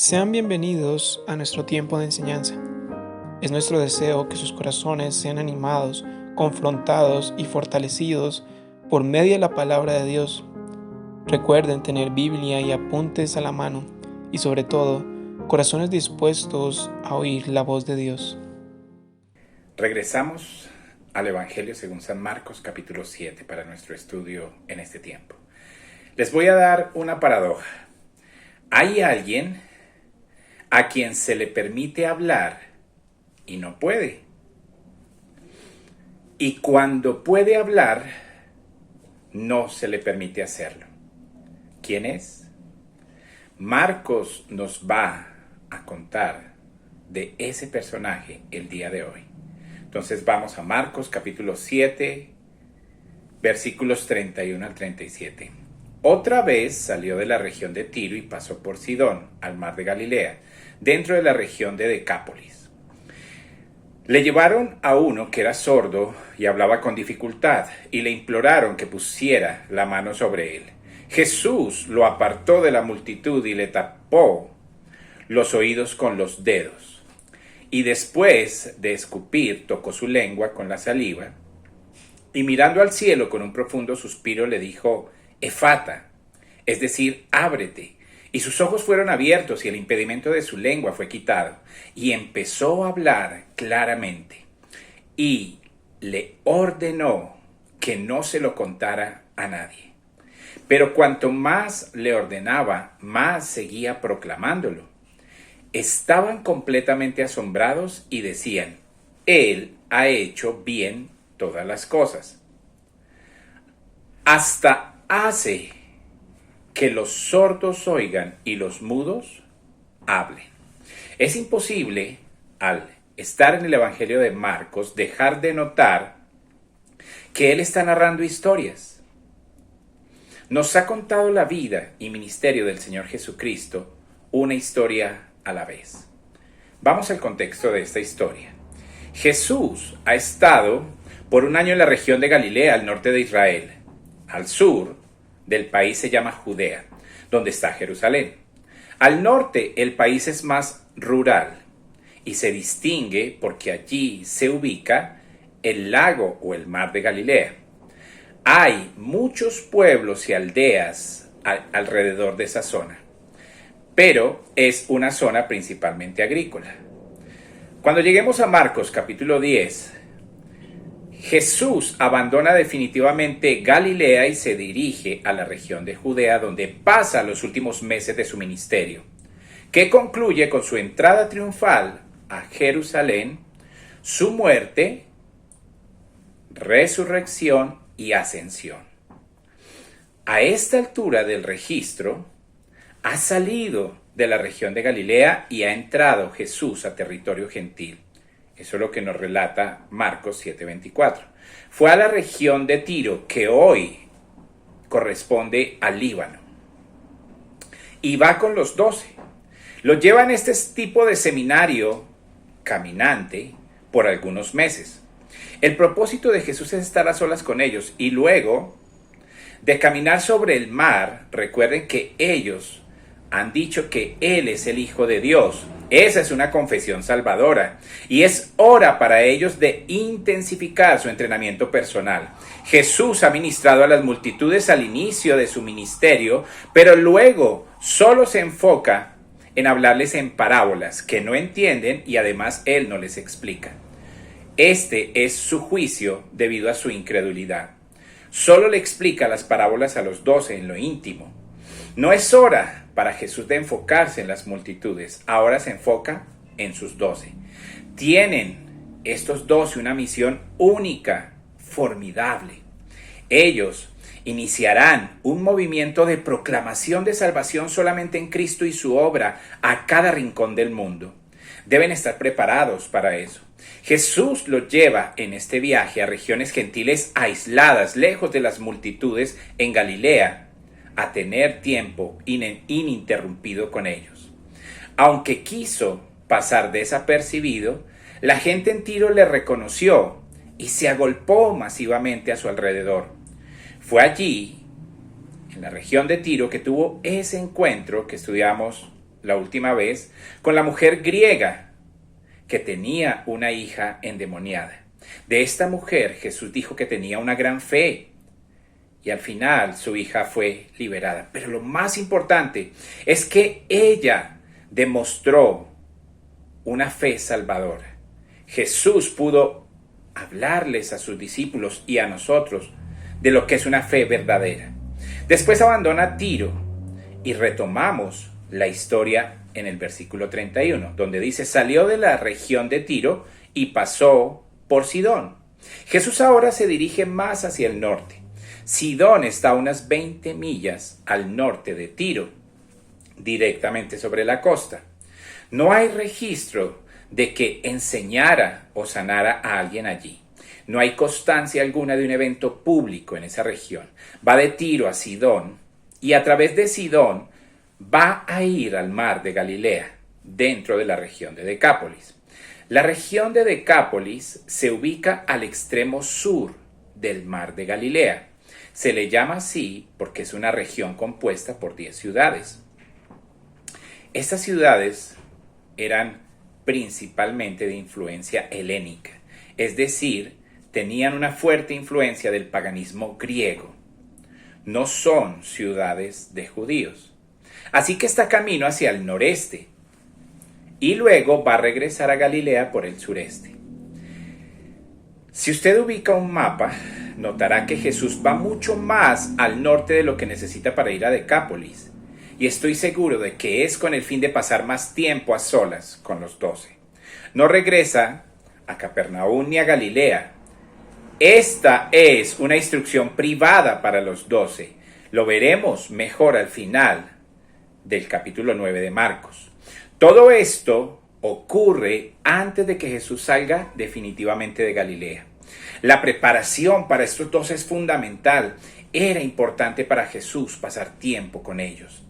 Sean bienvenidos a nuestro tiempo de enseñanza. Es nuestro deseo que sus corazones sean animados, confrontados y fortalecidos por medio de la palabra de Dios. Recuerden tener Biblia y apuntes a la mano y sobre todo, corazones dispuestos a oír la voz de Dios. Regresamos al Evangelio según San Marcos capítulo 7 para nuestro estudio en este tiempo. Les voy a dar una paradoja. Hay alguien a quien se le permite hablar y no puede. Y cuando puede hablar, no se le permite hacerlo. ¿Quién es? Marcos nos va a contar de ese personaje el día de hoy. Entonces vamos a Marcos capítulo 7, versículos 31 al 37. Otra vez salió de la región de Tiro y pasó por Sidón, al mar de Galilea, dentro de la región de Decápolis. Le llevaron a uno que era sordo y hablaba con dificultad, y le imploraron que pusiera la mano sobre él. Jesús lo apartó de la multitud y le tapó los oídos con los dedos. Y después de escupir, tocó su lengua con la saliva, y mirando al cielo con un profundo suspiro le dijo: Efata, es decir, ábrete. Y sus ojos fueron abiertos y el impedimento de su lengua fue quitado. Y empezó a hablar claramente. Y le ordenó que no se lo contara a nadie. Pero cuanto más le ordenaba, más seguía proclamándolo. Estaban completamente asombrados y decían: Él ha hecho bien todas las cosas. Hasta hace que los sordos oigan y los mudos hablen. Es imposible, al estar en el Evangelio de Marcos, dejar de notar que él está narrando historias. Nos ha contado la vida y ministerio del Señor Jesucristo, una historia a la vez. Vamos al contexto de esta historia. Jesús ha estado por un año en la región de Galilea, al norte de Israel. Al sur del país se llama Judea, donde está Jerusalén. Al norte el país es más rural y se distingue porque allí se ubica el lago o el mar de Galilea. Hay muchos pueblos y aldeas alrededor de esa zona, pero es una zona principalmente agrícola. Cuando lleguemos a Marcos capítulo 10, Jesús abandona definitivamente Galilea y se dirige a la región de Judea, donde pasa los últimos meses de su ministerio, que concluye con su entrada triunfal a Jerusalén, su muerte, resurrección y ascensión. A esta altura del registro, ha salido de la región de Galilea y ha entrado Jesús a territorio gentil. Eso es lo que nos relata Marcos 7:24. Fue a la región de Tiro, que hoy corresponde al Líbano, y va con los 12. Lo lleva en este tipo de seminario caminante por algunos meses. El propósito de Jesús es estar a solas con ellos y luego de caminar sobre el mar. Recuerden que ellos han dicho que Él es el Hijo de Dios. Esa es una confesión salvadora y es hora para ellos de intensificar su entrenamiento personal. Jesús ha ministrado a las multitudes al inicio de su ministerio, pero luego solo se enfoca en hablarles en parábolas que no entienden y además Él no les explica. Este es su juicio debido a su incredulidad. Solo le explica las parábolas a los 12 en lo íntimo. No es hora para Jesús de enfocarse en las multitudes, ahora se enfoca en sus 12. Tienen estos 12 una misión única, formidable. Ellos iniciarán un movimiento de proclamación de salvación solamente en Cristo y su obra a cada rincón del mundo. Deben estar preparados para eso. Jesús los lleva en este viaje a regiones gentiles aisladas, lejos de las multitudes en Galilea, a tener tiempo ininterrumpido con ellos. Aunque quiso pasar desapercibido, la gente en Tiro le reconoció y se agolpó masivamente a su alrededor. Fue allí, en la región de Tiro, que tuvo ese encuentro que estudiamos la última vez con la mujer griega que tenía una hija endemoniada. De esta mujer Jesús dijo que tenía una gran fe y al final su hija fue liberada. Pero lo más importante es que ella demostró una fe salvadora. Jesús pudo hablarles a sus discípulos y a nosotros de lo que es una fe verdadera. Después abandona Tiro y retomamos la historia en el versículo 31, donde dice: salió de la región de Tiro y pasó por Sidón. Jesús ahora se dirige más hacia el norte. Sidón está a unas 20 millas al norte de Tiro, directamente sobre la costa. No hay registro de que enseñara o sanara a alguien allí. No hay constancia alguna de un evento público en esa región. Va de Tiro a Sidón y a través de Sidón va a ir al mar de Galilea, dentro de la región de Decápolis. La región de Decápolis se ubica al extremo sur del mar de Galilea. Se le llama así porque es una región compuesta por 10 ciudades. Estas ciudades eran principalmente de influencia helénica, es decir, tenían una fuerte influencia del paganismo griego. No son ciudades de judíos. Así que está camino hacia el noreste y luego va a regresar a Galilea por el sureste. Si usted ubica un mapa, notará que Jesús va mucho más al norte de lo que necesita para ir a Decápolis. Y estoy seguro de que es con el fin de pasar más tiempo a solas con los 12. No regresa a Capernaum ni a Galilea. Esta es una instrucción privada para los 12. Lo veremos mejor al final del capítulo 9 de Marcos. Todo esto ocurre antes de que Jesús salga definitivamente de Galilea. La preparación para estos 12 es fundamental. Era importante para Jesús pasar tiempo con ellos.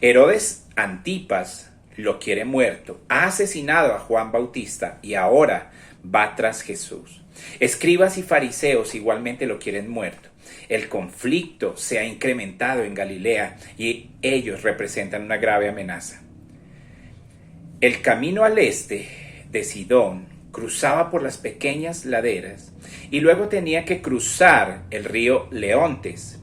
Herodes Antipas lo quiere muerto, ha asesinado a Juan Bautista y ahora va tras Jesús. Escribas y fariseos igualmente lo quieren muerto. El conflicto se ha incrementado en Galilea y ellos representan una grave amenaza. El camino al este de Sidón cruzaba por las pequeñas laderas y luego tenía que cruzar el río Leontes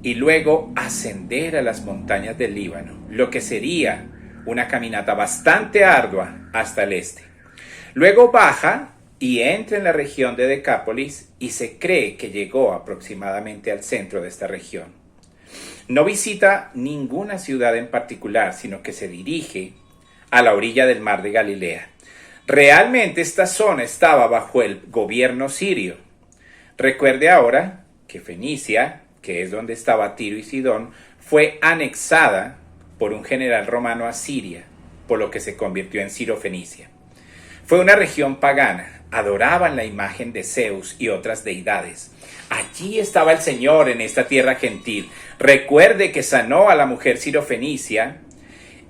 y luego ascender a las montañas del Líbano, lo que sería una caminata bastante ardua hasta el este. Luego baja y entra en la región de Decápolis y se cree que llegó aproximadamente al centro de esta región. No visita ninguna ciudad en particular, sino que se dirige a la orilla del mar de Galilea. Realmente esta zona estaba bajo el gobierno sirio. Recuerde ahora que Fenicia, que es donde estaba Tiro y Sidón, fue anexada por un general romano a Siria, por lo que se convirtió en Ciro-Fenicia. Fue una región pagana, adoraban la imagen de Zeus y otras deidades. Allí estaba el Señor en esta tierra gentil. Recuerde que sanó a la mujer Ciro-Fenicia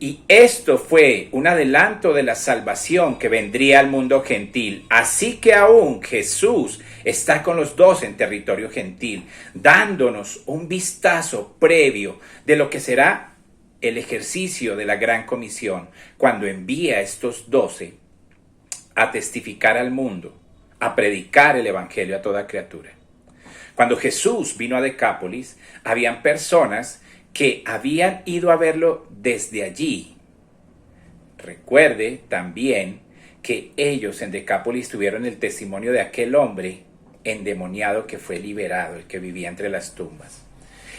y esto fue un adelanto de la salvación que vendría al mundo gentil. Así que aún Jesús está con los 12 en territorio gentil, dándonos un vistazo previo de lo que será el ejercicio de la Gran Comisión, cuando envía a estos 12 a testificar al mundo, a predicar el Evangelio a toda criatura. Cuando Jesús vino a Decápolis, habían personas que habían ido a verlo desde allí. Recuerde también que ellos en Decápolis tuvieron el testimonio de aquel hombre endemoniado que fue liberado, el que vivía entre las tumbas.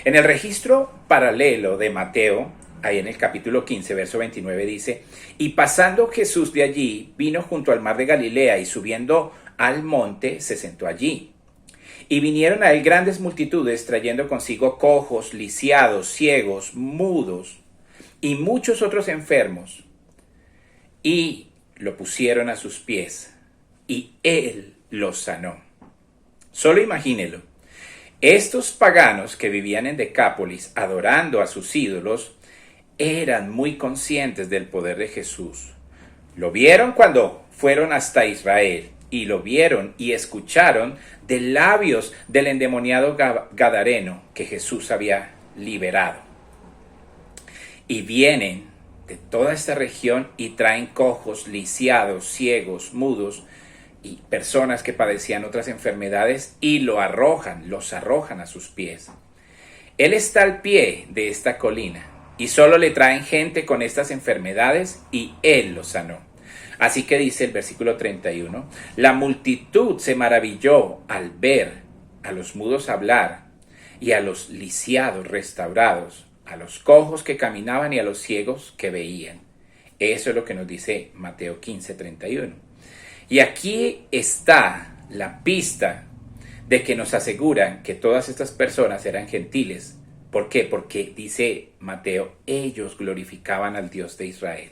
En el registro paralelo de Mateo, ahí en el capítulo 15, verso 29 dice: y pasando Jesús de allí, vino junto al mar de Galilea y subiendo al monte, se sentó allí. Y vinieron a él grandes multitudes, trayendo consigo cojos, lisiados, ciegos, mudos y muchos otros enfermos. Y lo pusieron a sus pies, y él los sanó. Solo imagínelo. Estos paganos que vivían en Decápolis, adorando a sus ídolos, eran muy conscientes del poder de Jesús. Lo vieron cuando fueron hasta Israel, y lo vieron y escucharon de labios del endemoniado gadareno que Jesús había liberado. Y vienen de toda esta región y traen cojos, lisiados, ciegos, mudos y personas que padecían otras enfermedades y los arrojan a sus pies. Él está al pie de esta colina y solo le traen gente con estas enfermedades y él los sanó. Así que dice el versículo 31, la multitud se maravilló al ver a los mudos hablar y a los lisiados restaurados, a los cojos que caminaban y a los ciegos que veían. Eso es lo que nos dice Mateo 15:31. Y aquí está la pista de que nos aseguran que todas estas personas eran gentiles. ¿Por qué? Porque dice Mateo, ellos glorificaban al Dios de Israel.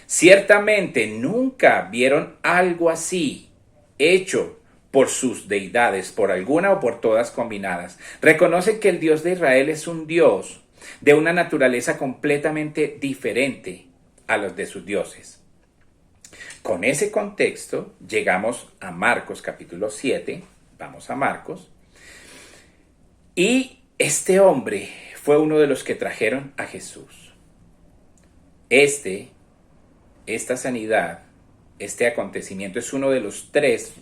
Ciertamente nunca vieron algo así hecho por sus deidades, por alguna o por todas combinadas. Reconocen que el Dios de Israel es un Dios de una naturaleza completamente diferente a los de sus dioses. Con ese contexto llegamos a Marcos capítulo 7, vamos a Marcos, y este hombre fue uno de los que trajeron a Jesús. Esta sanidad, este acontecimiento es uno de los 3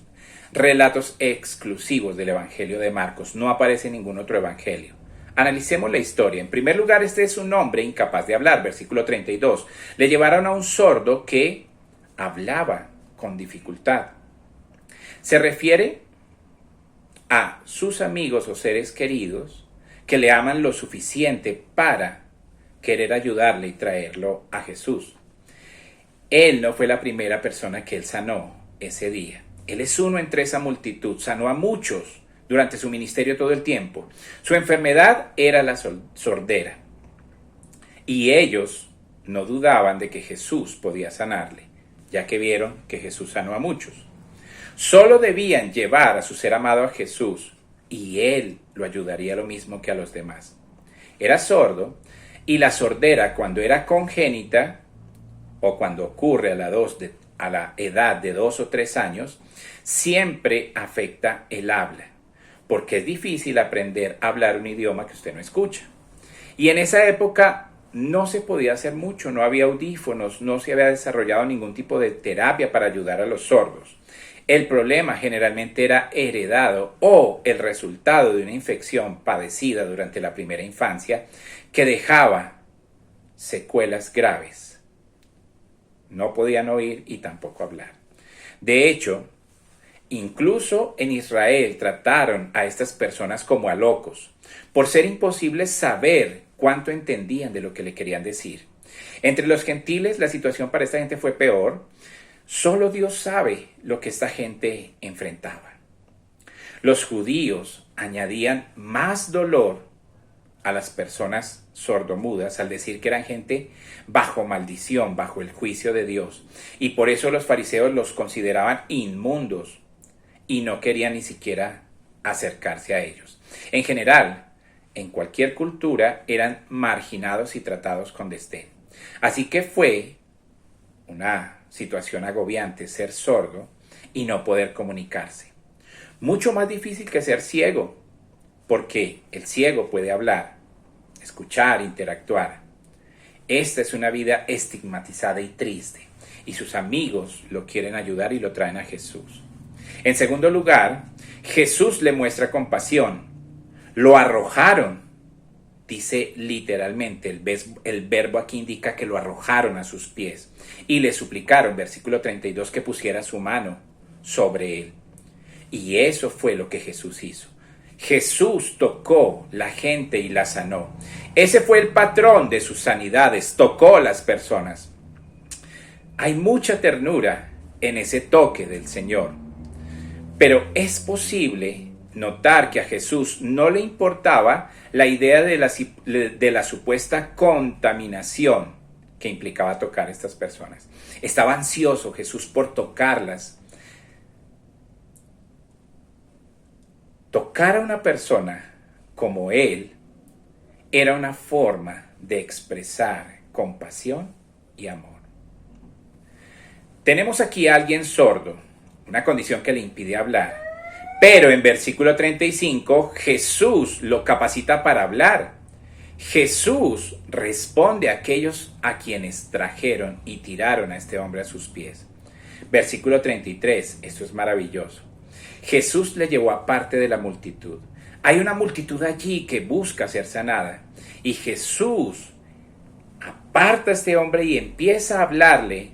relatos exclusivos del Evangelio de Marcos. No aparece en ningún otro evangelio. Analicemos la historia. En primer lugar, este es un hombre incapaz de hablar, versículo 32. Le llevaron a un sordo que hablaba con dificultad. Se refiere a sus amigos o seres queridos que le aman lo suficiente para querer ayudarle y traerlo a Jesús. Él no fue la primera persona que él sanó ese día. Él es uno entre esa multitud, sanó a muchos durante su ministerio todo el tiempo. Su enfermedad era la sordera. Y ellos no dudaban de que Jesús podía sanarle, ya que vieron que Jesús sanó a muchos. Solo debían llevar a su ser amado a Jesús y él lo ayudaría lo mismo que a los demás. Era sordo y la sordera, cuando era congénita o cuando ocurre a la edad de 2 o 3 años, siempre afecta el habla, porque es difícil aprender a hablar un idioma que usted no escucha. Y en esa época no se podía hacer mucho, no había audífonos, no se había desarrollado ningún tipo de terapia para ayudar a los sordos. El problema generalmente era heredado o el resultado de una infección padecida durante la primera infancia que dejaba secuelas graves. No podían oír y tampoco hablar. De hecho, incluso en Israel trataron a estas personas como a locos, por ser imposible saber cuánto entendían de lo que le querían decir. Entre los gentiles la situación para esta gente fue peor. Solo Dios sabe lo que esta gente enfrentaba. Los judíos añadían más dolor a las personas sordomudas al decir que eran gente bajo maldición, bajo el juicio de Dios. Y por eso los fariseos los consideraban inmundos y no querían ni siquiera acercarse a ellos. En general, en cualquier cultura eran marginados y tratados con desdén. Así que fue una situación agobiante ser sordo y no poder comunicarse. Mucho más difícil que ser ciego, porque el ciego puede hablar, escuchar, interactuar. Esta es una vida estigmatizada y triste, y sus amigos lo quieren ayudar y lo traen a Jesús. En segundo lugar, Jesús le muestra compasión. Lo arrojaron. Dice literalmente, el verbo aquí indica que lo arrojaron a sus pies y le suplicaron, versículo 32, que pusiera su mano sobre él. Y eso fue lo que Jesús hizo. Jesús tocó la gente y la sanó. Ese fue el patrón de sus sanidades, tocó a las personas. Hay mucha ternura en ese toque del Señor, pero es posible notar que a Jesús no le importaba la idea de la supuesta contaminación que implicaba tocar a estas personas. Estaba ansioso Jesús por tocarlas. Tocar a una persona como él era una forma de expresar compasión y amor. Tenemos aquí a alguien sordo, una condición que le impide hablar. Pero en versículo 35, Jesús lo capacita para hablar Jesús responde a aquellos a quienes trajeron y tiraron a este hombre a sus pies. Versículo 33, esto es maravilloso. Jesús le llevó aparte de la multitud. Hay una multitud allí que busca ser sanada. Y Jesús aparta a este hombre y empieza a hablarle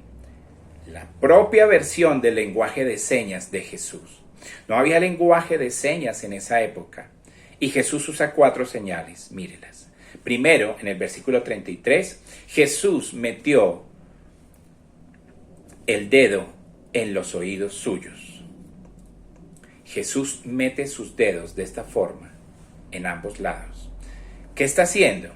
la propia versión del lenguaje de señas de Jesús. No había lenguaje de señas en esa época. Y Jesús usa 4 señales, mírelas. Primero, en el versículo 33, Jesús metió el dedo en los oídos suyos. Jesús mete sus dedos de esta forma en ambos lados. ¿Qué está haciendo?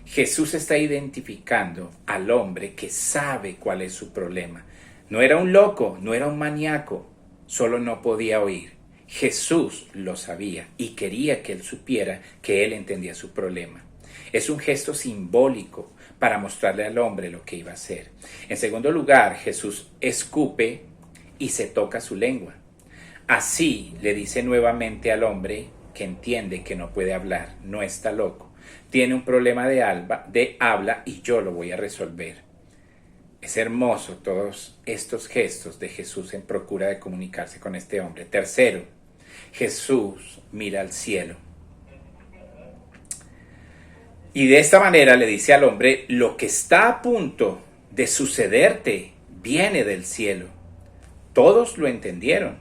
Jesús está identificando al hombre que sabe cuál es su problema. No era un loco, no era un maníaco, solo no podía oír. Jesús lo sabía y quería que él supiera que él entendía su problema. Es un gesto simbólico para mostrarle al hombre lo que iba a hacer. En segundo lugar, Jesús escupe y se toca su lengua. Así le dice nuevamente al hombre que entiende que no puede hablar, no está loco, tiene un problema de habla y yo lo voy a resolver. Es hermoso todos estos gestos de Jesús en procura de comunicarse con este hombre. Tercero, Jesús mira al cielo. Y de esta manera le dice al hombre, lo que está a punto de sucederte viene del cielo. Todos lo entendieron.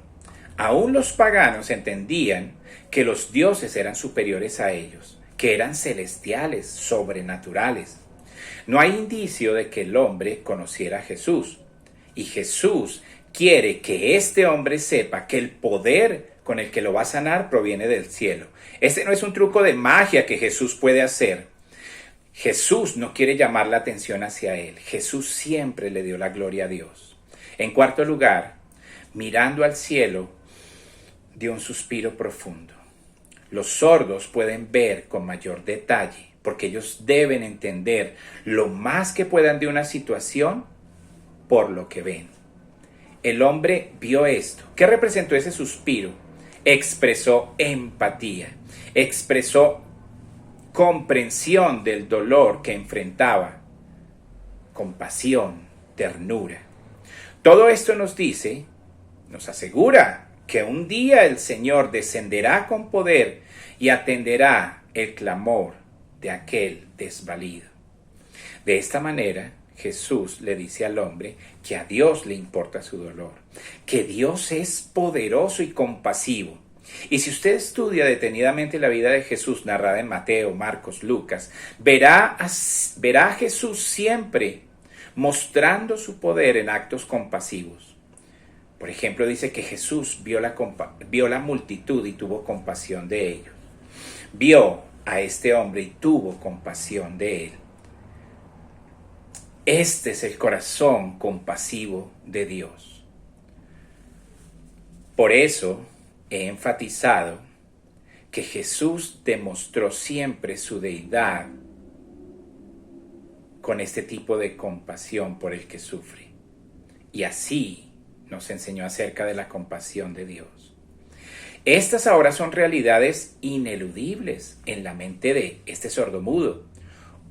Aún los paganos entendían que los dioses eran superiores a ellos, que eran celestiales, sobrenaturales. No hay indicio de que el hombre conociera a Jesús. Y Jesús quiere que este hombre sepa que el poder con el que lo va a sanar proviene del cielo. Este no es un truco de magia que Jesús puede hacer. Jesús no quiere llamar la atención hacia él. Jesús siempre le dio la gloria a Dios. En cuarto lugar, mirando al cielo, dio un suspiro profundo. Los sordos pueden ver con mayor detalle, porque ellos deben entender lo más que puedan de una situación por lo que ven. El hombre vio esto. ¿Qué representó ese suspiro? Expresó empatía, expresó comprensión del dolor que enfrentaba, compasión, ternura. Todo esto nos dice, nos asegura que un día el Señor descenderá con poder y atenderá el clamor de aquel desvalido. De esta manera, Jesús le dice al hombre que a Dios le importa su dolor, que Dios es poderoso y compasivo. Y si usted estudia detenidamente la vida de Jesús narrada en Mateo, Marcos, Lucas, verá a Jesús siempre mostrando su poder en actos compasivos. Por ejemplo, dice que Jesús vio la multitud y tuvo compasión de ellos. Vio a este hombre y tuvo compasión de él. Este es el corazón compasivo de Dios. Por eso he enfatizado que Jesús demostró siempre su deidad con este tipo de compasión por el que sufre. Y así nos enseñó acerca de la compasión de Dios. Estas ahora son realidades ineludibles en la mente de este sordomudo.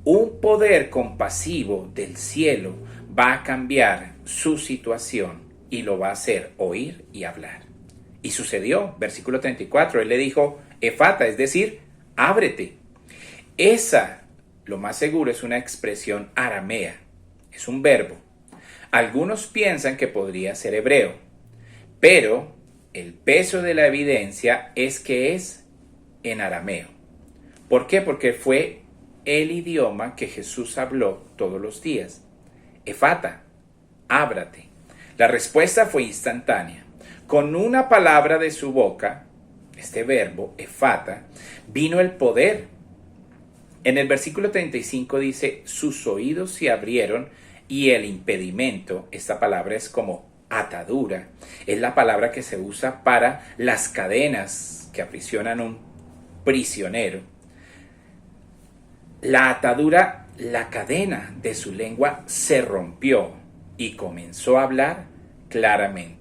Un poder compasivo del cielo va a cambiar su situación y lo va a hacer oír y hablar. Y sucedió, versículo 34, él le dijo, efata, es decir, ábrete. Esa, lo más seguro, es una expresión aramea, es un verbo. Algunos piensan que podría ser hebreo, pero el peso de la evidencia es que es en arameo. ¿Por qué? Porque fue el idioma que Jesús habló todos los días. Efata, ábrate. La respuesta fue instantánea. Con una palabra de su boca, este verbo, efata, vino el poder. En el versículo 35 dice, sus oídos se abrieron y el impedimento, esta palabra es como atadura, es la palabra que se usa para las cadenas que aprisionan a un prisionero. La atadura, la cadena de su lengua se rompió y comenzó a hablar claramente.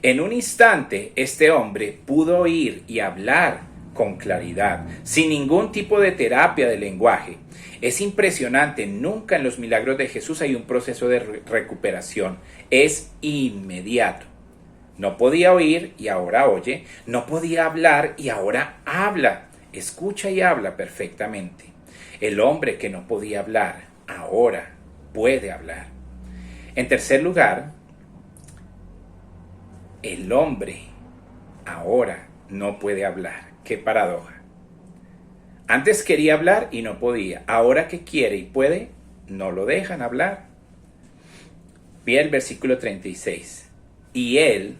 En un instante, este hombre pudo oír y hablar con claridad, sin ningún tipo de terapia de lenguaje. Es impresionante, nunca en los milagros de Jesús hay un proceso de recuperación, es inmediato. No podía oír y ahora oye, no podía hablar y ahora habla, escucha y habla perfectamente. El hombre que no podía hablar, ahora puede hablar. En tercer lugar, el hombre ahora no puede hablar. ¡Qué paradoja! Antes quería hablar y no podía. Ahora que quiere y puede, no lo dejan hablar. Vi el versículo 36. Y él,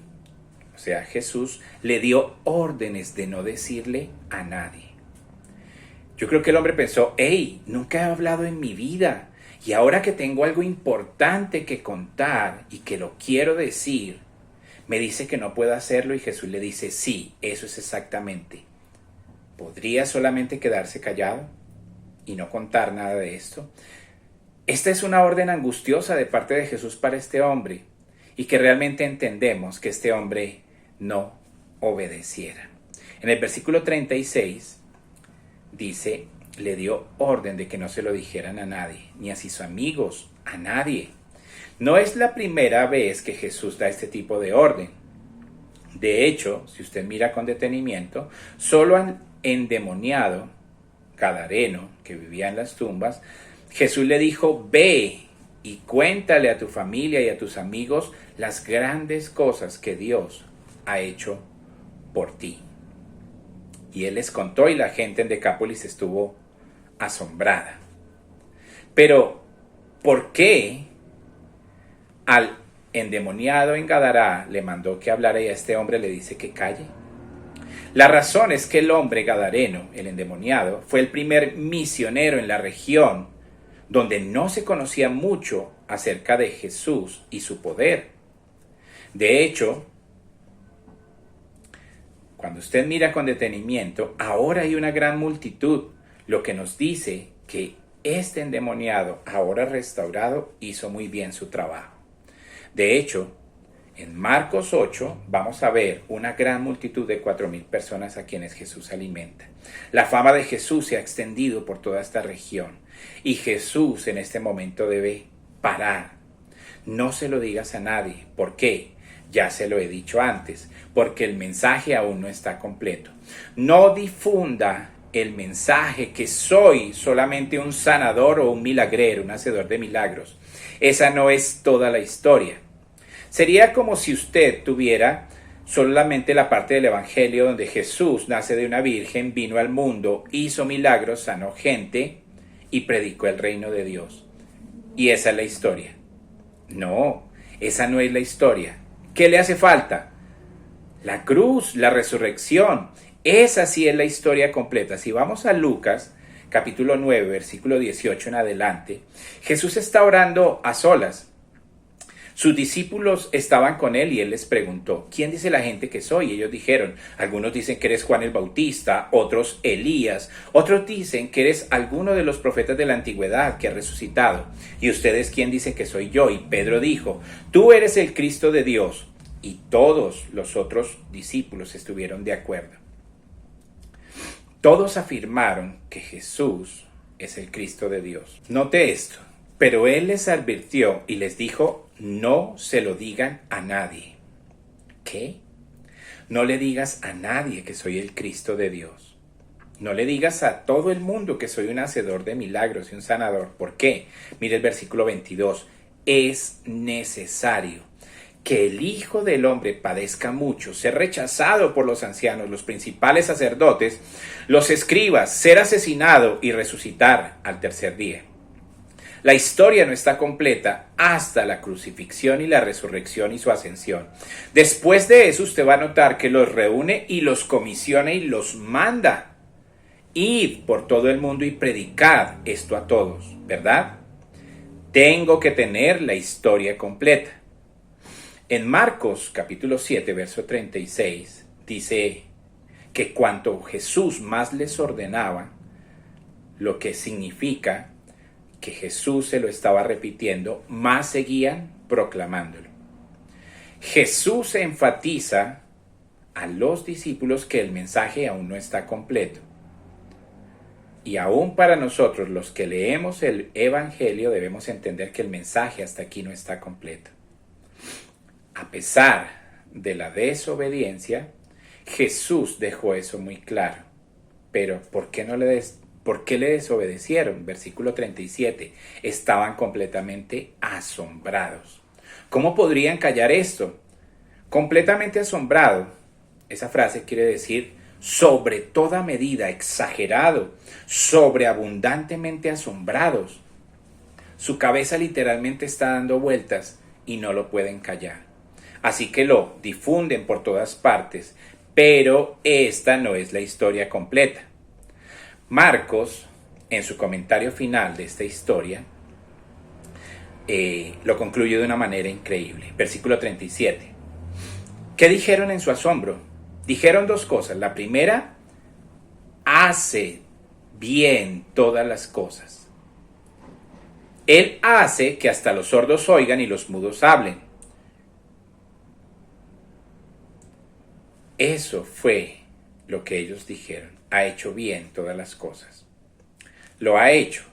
o sea Jesús, le dio órdenes de no decirle a nadie. Yo creo que el hombre pensó, hey, nunca he hablado en mi vida. Y ahora que tengo algo importante que contar y que lo quiero decir, me dice que no puedo hacerlo y Jesús le dice, sí, eso es exactamente. ¿Podría solamente quedarse callado y no contar nada de esto? Esta es una orden angustiosa de parte de Jesús para este hombre y que realmente entendemos que este hombre no obedeciera. En el versículo 36 dice, le dio orden de que no se lo dijeran a nadie, ni a sus amigos, a nadie. No es la primera vez que Jesús da este tipo de orden. De hecho, si usted mira con detenimiento, solo al endemoniado gadareno que vivía en las tumbas, Jesús le dijo, ve y cuéntale a tu familia y a tus amigos las grandes cosas que Dios ha hecho por ti. Y él les contó y la gente en Decápolis estuvo asombrada. Pero, ¿por qué al endemoniado en Gadara le mandó que hablara y a este hombre le dice que calle? La razón es que el hombre gadareno, el endemoniado, fue el primer misionero en la región donde no se conocía mucho acerca de Jesús y su poder. De hecho, cuando usted mira con detenimiento, ahora hay una gran multitud, lo que nos dice que este endemoniado, ahora restaurado, hizo muy bien su trabajo. De hecho, en Marcos 8 vamos a ver una gran multitud de 4,000 personas a quienes Jesús alimenta. La fama de Jesús se ha extendido por toda esta región y Jesús en este momento debe parar. No se lo digas a nadie. ¿Por qué? Ya se lo he dicho antes, porque el mensaje aún no está completo. No difunda el mensaje que soy solamente un sanador o un milagrero, un hacedor de milagros. Esa no es toda la historia. Sería como si usted tuviera solamente la parte del Evangelio donde Jesús nace de una virgen, vino al mundo, hizo milagros, sanó gente y predicó el reino de Dios. Y esa es la historia. No, esa no es la historia. ¿Qué le hace falta? La cruz, la resurrección. Esa sí es la historia completa. Si vamos a Lucas, capítulo 9, versículo 18 en adelante, Jesús está orando a solas. Sus discípulos estaban con él y él les preguntó, ¿quién dice la gente que soy? Y ellos dijeron, algunos dicen que eres Juan el Bautista, otros Elías, otros dicen que eres alguno de los profetas de la antigüedad que ha resucitado. ¿Y ustedes quién dicen que soy yo? Y Pedro dijo, tú eres el Cristo de Dios. Y todos los otros discípulos estuvieron de acuerdo. Todos afirmaron que Jesús es el Cristo de Dios. Note esto, pero él les advirtió y les dijo, no se lo digan a nadie. ¿Qué? No le digas a nadie que soy el Cristo de Dios. No le digas a todo el mundo que soy un hacedor de milagros y un sanador. ¿Por qué? Mire el versículo 22. Es necesario que el Hijo del Hombre padezca mucho, ser rechazado por los ancianos, los principales sacerdotes, los escribas, ser asesinado y resucitar al tercer día. La historia no está completa hasta la crucifixión y la resurrección y su ascensión. Después de eso usted va a notar que los reúne y los comisiona y los manda. Id por todo el mundo y predicad esto a todos, ¿verdad? Tengo que tener la historia completa. En Marcos capítulo 7, verso 36, dice que cuanto Jesús más les ordenaba, lo que significa que Jesús se lo estaba repitiendo, más seguían proclamándolo. Jesús enfatiza a los discípulos que el mensaje aún no está completo. Y aún para nosotros, los que leemos el Evangelio, debemos entender que el mensaje hasta aquí no está completo. A pesar de la desobediencia, Jesús dejó eso muy claro. Pero ¿por qué le desobedecieron? Versículo 37. Estaban completamente asombrados. ¿Cómo podrían callar esto? Completamente asombrado. Esa frase quiere decir sobre toda medida, exagerado, sobreabundantemente asombrados. Su cabeza literalmente está dando vueltas y no lo pueden callar. Así que lo difunden por todas partes, pero esta no es la historia completa. Marcos, en su comentario final de esta historia, lo concluye de una manera increíble. Versículo 37. ¿Qué dijeron en su asombro? Dijeron dos cosas. La primera, hace bien todas las cosas. Él hace que hasta los sordos oigan y los mudos hablen. Eso fue lo que ellos dijeron. Ha hecho bien todas las cosas. Lo ha hecho.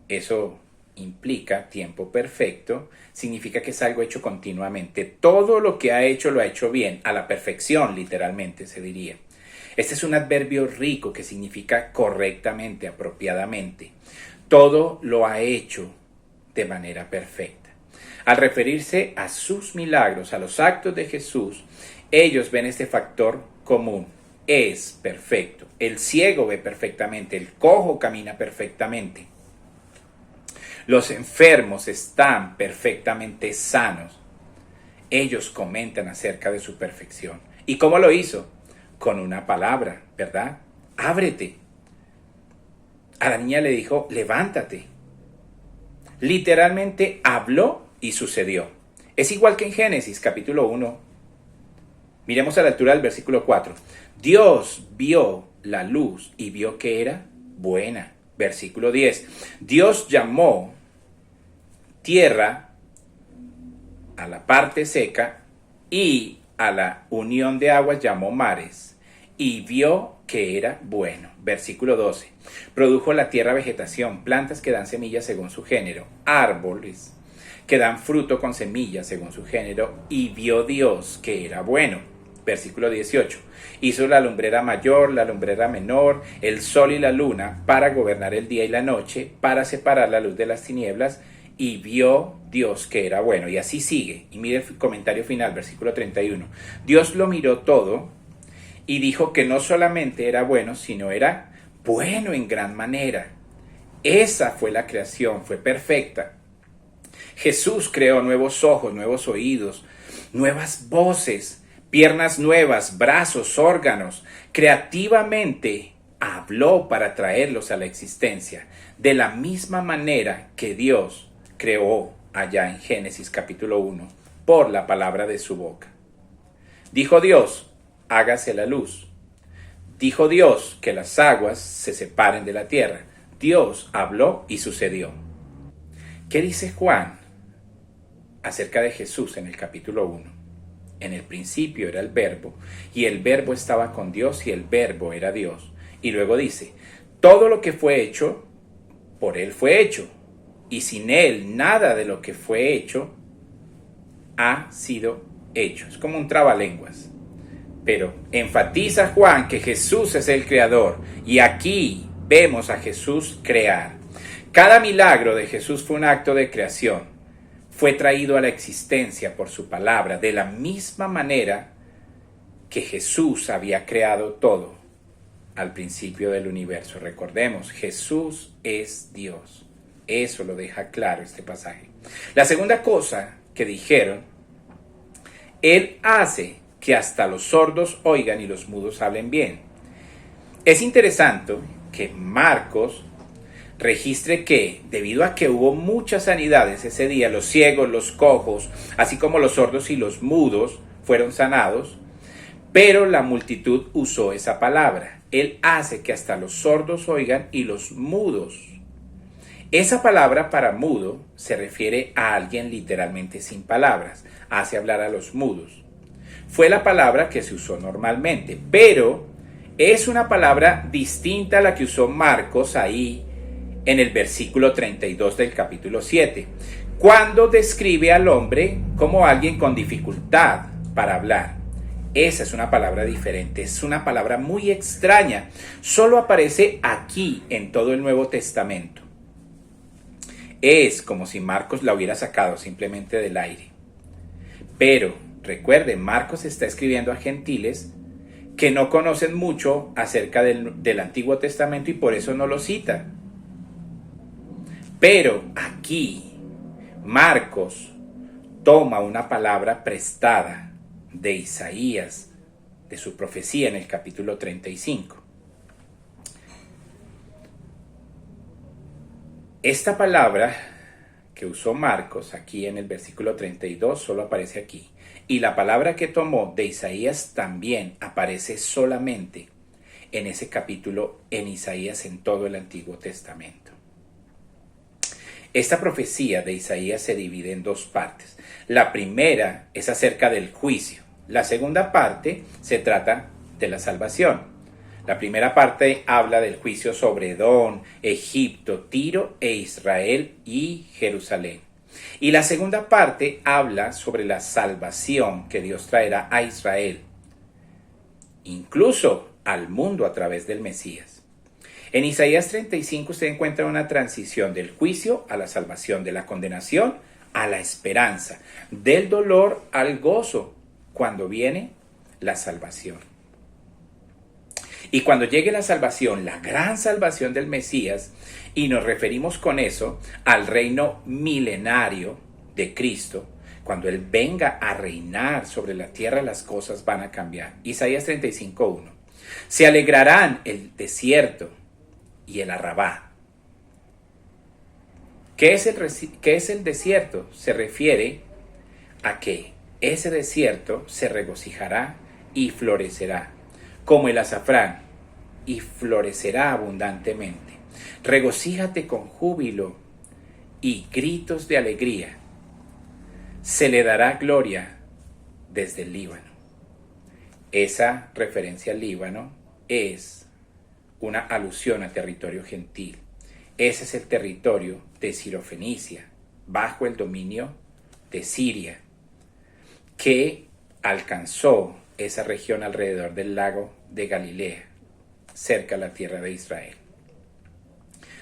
Eso implica tiempo perfecto. Significa que es algo hecho continuamente. Todo lo que ha hecho lo ha hecho bien, a la perfección, literalmente se diría. Este es un adverbio rico que significa correctamente, apropiadamente. Todo lo ha hecho de manera perfecta. Al referirse a sus milagros, a los actos de Jesús, ellos ven este factor común. Es perfecto. El ciego ve perfectamente, el cojo camina perfectamente. Los enfermos están perfectamente sanos. Ellos comentan acerca de su perfección. ¿Y cómo lo hizo? Con una palabra, ¿verdad? Ábrete. A la niña le dijo, levántate. Literalmente habló y sucedió. Es igual que en Génesis capítulo 1. Miremos a la altura del versículo 4. Dios vio la luz y vio que era buena. Versículo 10. Dios llamó tierra a la parte seca y a la unión de aguas llamó mares y vio que era bueno. Versículo 12. Produjo la tierra vegetación, plantas que dan semillas según su género, árboles que dan fruto con semillas según su género, y vio Dios que era bueno. Versículo 18. Hizo la lumbrera mayor, la lumbrera menor, el sol y la luna para gobernar el día y la noche, para separar la luz de las tinieblas, y vio Dios que era bueno. Y así sigue. Y mire el comentario final, versículo 31. Dios lo miró todo y dijo que no solamente era bueno, sino era bueno en gran manera. Esa fue la creación, fue perfecta. Jesús creó nuevos ojos, nuevos oídos, nuevas voces, piernas nuevas, brazos, órganos. Creativamente habló para traerlos a la existencia, de la misma manera que Dios creó allá en Génesis capítulo 1, por la palabra de su boca. Dijo Dios, hágase la luz. Dijo Dios que las aguas se separen de la tierra. Dios habló y sucedió. ¿Qué dice Juan acerca de Jesús en el capítulo 1? En el principio era el Verbo, y el Verbo estaba con Dios, y el Verbo era Dios. Y luego dice, todo lo que fue hecho, por Él fue hecho, y sin Él nada de lo que fue hecho ha sido hecho. Es como un trabalenguas. Pero enfatiza Juan que Jesús es el creador, y aquí vemos a Jesús crear. Cada milagro de Jesús fue un acto de creación. Fue traído a la existencia por su palabra, de la misma manera que Jesús había creado todo al principio del universo. Recordemos, Jesús es Dios. Eso lo deja claro este pasaje. La segunda cosa que dijeron, Él hace que hasta los sordos oigan y los mudos hablen bien. Es interesante que Marcos registre que, debido a que hubo muchas sanidades ese día, los ciegos, los cojos, así como los sordos y los mudos fueron sanados, pero la multitud usó esa palabra. Él hace que hasta los sordos oigan y los mudos. Esa palabra para mudo se refiere a alguien literalmente sin palabras, hace hablar a los mudos. fue la palabra que se usó normalmente, pero es una palabra distinta a la que usó Marcos ahí en el versículo 32 del capítulo 7, cuando describe al hombre como alguien con dificultad para hablar. Esa es una palabra diferente, es una palabra muy extraña, solo aparece aquí en todo el Nuevo Testamento. Es como si Marcos la hubiera sacado simplemente del aire. Pero recuerden, Marcos está escribiendo a gentiles que no conocen mucho acerca del Antiguo Testamento y por eso no lo cita. Pero aquí Marcos toma una palabra prestada de Isaías, de su profecía en el capítulo 35. Esta palabra que usó Marcos aquí en el versículo 32 solo aparece aquí. Y la palabra que tomó de Isaías también aparece solamente en ese capítulo en Isaías en todo el Antiguo Testamento. Esta profecía de Isaías se divide en dos partes. La primera es acerca del juicio. La segunda parte se trata de la salvación. La primera parte habla del juicio sobre Edom, Egipto, Tiro e Israel y Jerusalén. Y la segunda parte habla sobre la salvación que Dios traerá a Israel, incluso al mundo a través del Mesías. En Isaías 35 usted encuentra una transición del juicio a la salvación, de la condenación a la esperanza, del dolor al gozo, cuando viene la salvación. Y cuando llegue la salvación, la gran salvación del Mesías, y nos referimos con eso al reino milenario de Cristo, cuando Él venga a reinar sobre la tierra, las cosas van a cambiar. Isaías 35:1. Se alegrarán el desierto y el Arrabá. ¿Qué es el desierto? Se refiere a que ese desierto se regocijará y florecerá, como el azafrán, y florecerá abundantemente. Regocíjate con júbilo y gritos de alegría. Se le dará gloria desde el Líbano. Esa referencia al Líbano es una alusión a territorio gentil. Ese es el territorio de Sirofenicia, bajo el dominio de Siria, que alcanzó esa región alrededor del lago de Galilea, cerca a la tierra de Israel.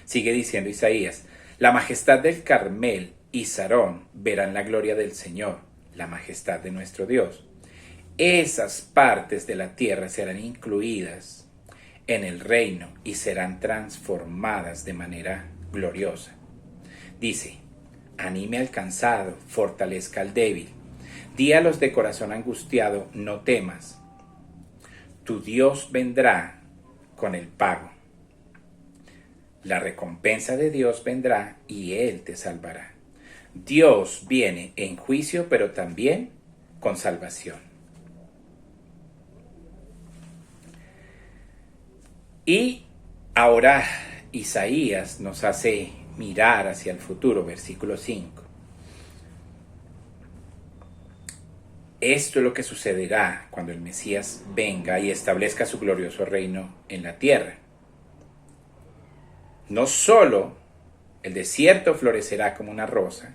Sigue diciendo Isaías: la majestad del Carmel y Sarón verán la gloria del Señor, la majestad de nuestro Dios. Esas partes de la tierra serán incluidas en el reino y serán transformadas de manera gloriosa. Dice: anime al cansado, fortalezca al débil. Di a los de corazón angustiado: no temas. Tu Dios vendrá con el pago. La recompensa de Dios vendrá y Él te salvará. Dios viene en juicio, pero también con salvación. Y ahora Isaías nos hace mirar hacia el futuro, versículo 5. Esto es lo que sucederá cuando el Mesías venga y establezca su glorioso reino en la tierra. No solo el desierto florecerá como una rosa,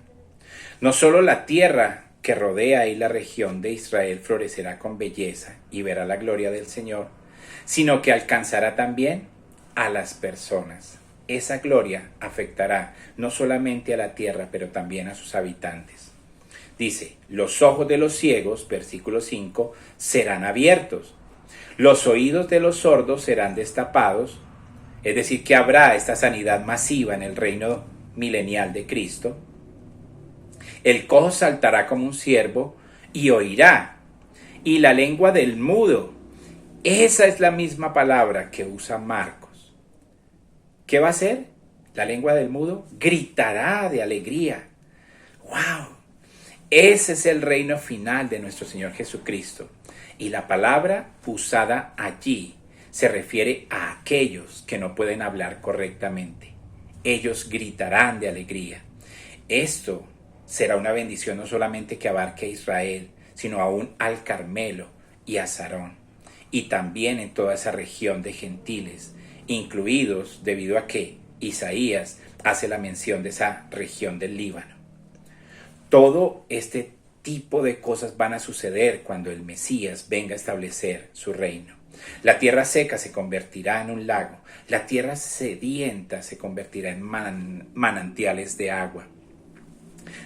no solo la tierra que rodea ahí la región de Israel florecerá con belleza y verá la gloria del Señor, sino que alcanzará también a las personas. Esa gloria afectará no solamente a la tierra, pero también a sus habitantes. Dice: los ojos de los ciegos, versículo 5, serán abiertos. Los oídos de los sordos serán destapados. Es decir, que habrá esta sanidad masiva en el reino milenial de Cristo. El cojo saltará como un ciervo y oirá. Y la lengua del mudo, esa es la misma palabra que usa Marcos. ¿Qué va a hacer? La lengua del mudo gritará de alegría. ¡Wow! Ese es el reino final de nuestro Señor Jesucristo. Y la palabra usada allí se refiere a aquellos que no pueden hablar correctamente. Ellos gritarán de alegría. Esto será una bendición no solamente que abarque a Israel, sino aún al Carmelo y a Sarón, y también en toda esa región de gentiles, incluidos debido a que Isaías hace la mención de esa región del Líbano. Todo este tipo de cosas van a suceder cuando el Mesías venga a establecer su reino. La tierra seca se convertirá en un lago, la tierra sedienta se convertirá en manantiales de agua.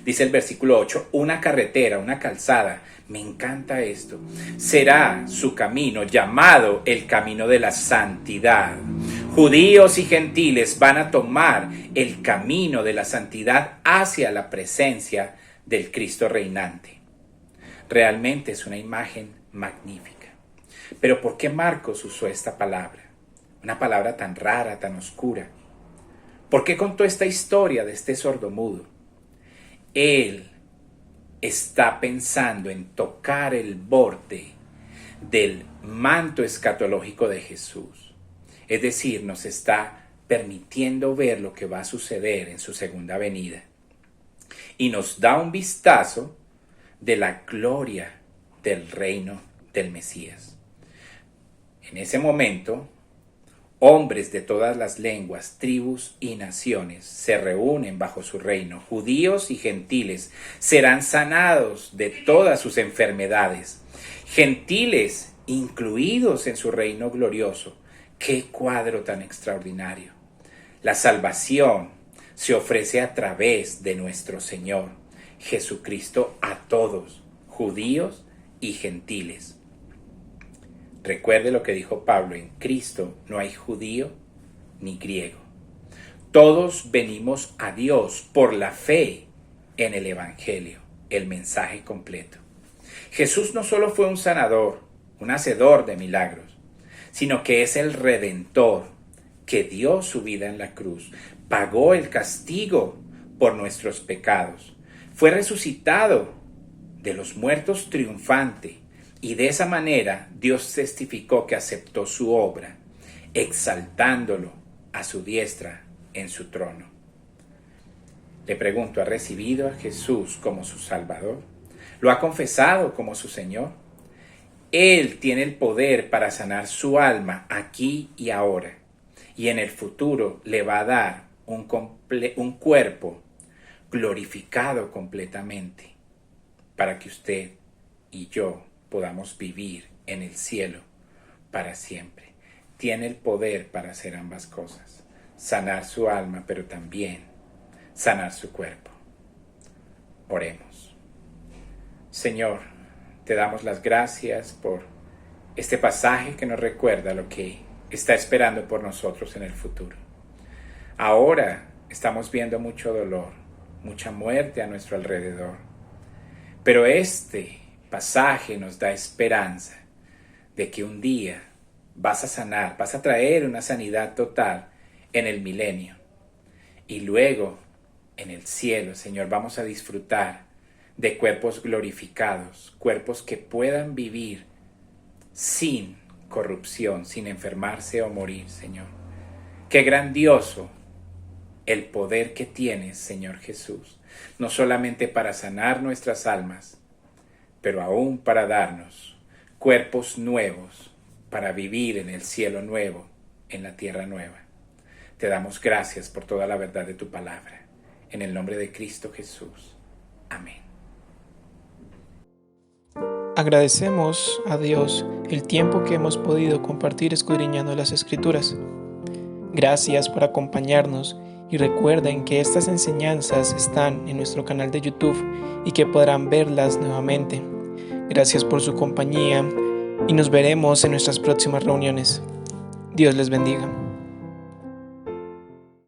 Dice el versículo 8, una carretera, una calzada, me encanta esto, será su camino llamado el camino de la santidad. Judíos y gentiles van a tomar el camino de la santidad hacia la presencia del Cristo reinante. Realmente es una imagen magnífica. Pero ¿por qué Marcos usó esta palabra? Una palabra tan rara, tan oscura. ¿Por qué contó esta historia de este sordomudo? Él está pensando en tocar el borde del manto escatológico de Jesús. Es decir, nos está permitiendo ver lo que va a suceder en su segunda venida. Y nos da un vistazo de la gloria del reino del Mesías. En ese momento, hombres de todas las lenguas, tribus y naciones se reúnen bajo su reino. Judíos y gentiles serán sanados de todas sus enfermedades. Gentiles incluidos en su reino glorioso. ¡Qué cuadro tan extraordinario! La salvación se ofrece a través de nuestro Señor Jesucristo a todos, judíos y gentiles. Recuerde lo que dijo Pablo, en Cristo no hay judío ni griego. Todos venimos a Dios por la fe en el Evangelio, el mensaje completo. Jesús no solo fue un sanador, un hacedor de milagros, sino que es el Redentor que dio su vida en la cruz, pagó el castigo por nuestros pecados, fue resucitado de los muertos triunfante, y de esa manera Dios testificó que aceptó su obra, exaltándolo a su diestra en su trono. Le pregunto, ¿ha recibido a Jesús como su Salvador? ¿Lo ha confesado como su Señor? Él tiene el poder para sanar su alma aquí y ahora, y en el futuro le va a dar un cuerpo glorificado completamente, para que usted y yo podamos vivir en el cielo para siempre. Tiene el poder para hacer ambas cosas, sanar su alma, pero también sanar su cuerpo. Oremos. Señor, te damos las gracias por este pasaje que nos recuerda lo que está esperando por nosotros en el futuro. Ahora estamos viendo mucho dolor, mucha muerte a nuestro alrededor, pero este pasaje nos da esperanza de que un día vas a sanar, vas a traer una sanidad total en el milenio. Y luego, en el cielo, Señor, vamos a disfrutar de cuerpos glorificados, cuerpos que puedan vivir sin corrupción, sin enfermarse o morir, Señor. Qué grandioso el poder que tienes, Señor Jesús, no solamente para sanar nuestras almas, pero aún para darnos cuerpos nuevos para vivir en el cielo nuevo, en la tierra nueva. Te damos gracias por toda la verdad de tu palabra. En el nombre de Cristo Jesús. Amén. Agradecemos a Dios el tiempo que hemos podido compartir escudriñando las Escrituras. Gracias por acompañarnos y recuerden que estas enseñanzas están en nuestro canal de YouTube y que podrán verlas nuevamente. Gracias por su compañía y nos veremos en nuestras próximas reuniones. Dios les bendiga.